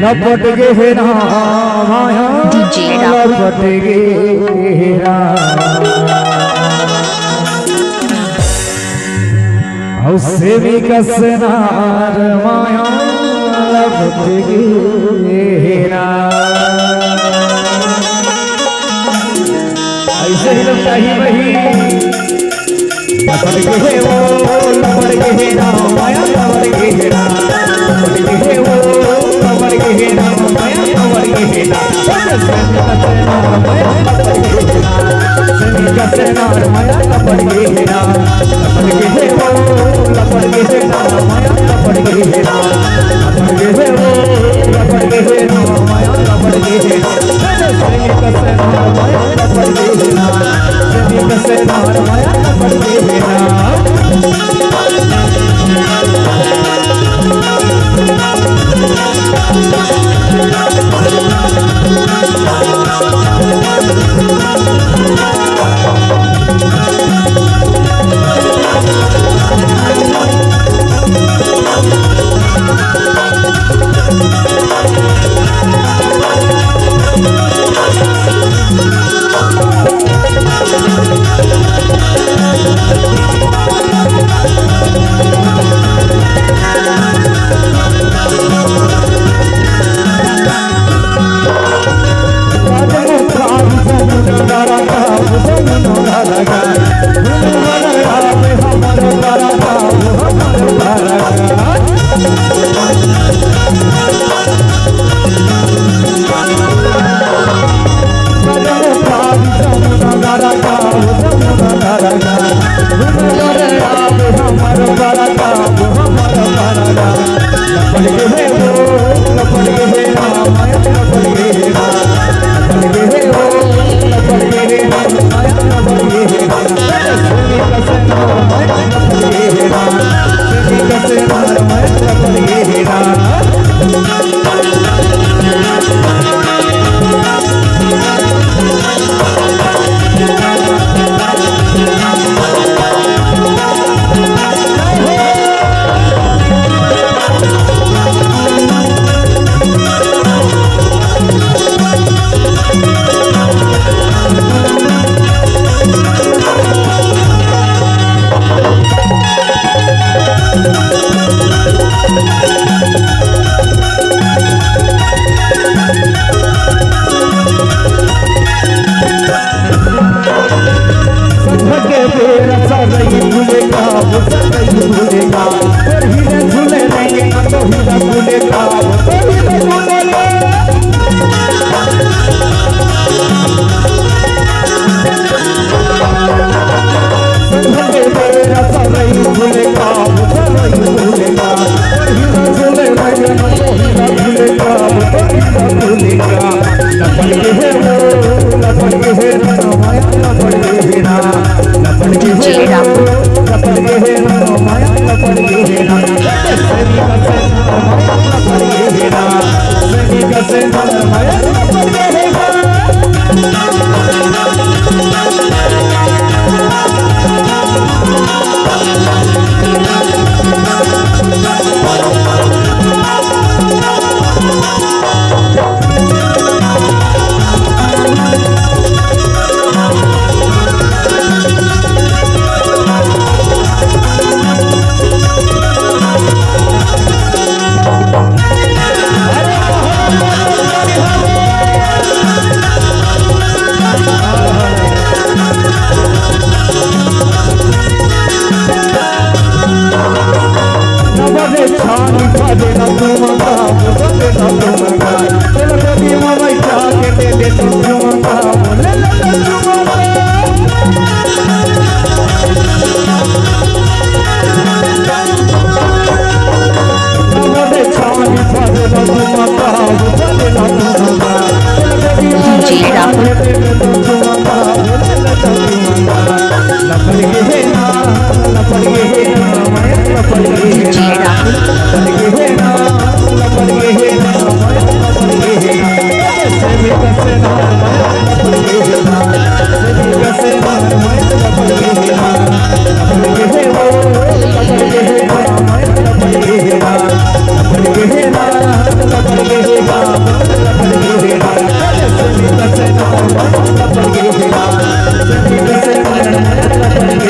लपट गहरा माया लपट गहरा उससे भी कसनार माया लपट गहरा। ऐसे ही लगता ही वही लपट गए वो लपट गहरा माया लपट गहरा लपट गए वो लपट गहरा माया लपट गहरा कसनार माया लपट गहरा लपट गए वो लपट गहरा माया लपट गहरा लपट गए वो लपट गहरा माया लपट गहरा कसनार माया लपट गहरा कसनार माया लपट गहरा। जी राहुल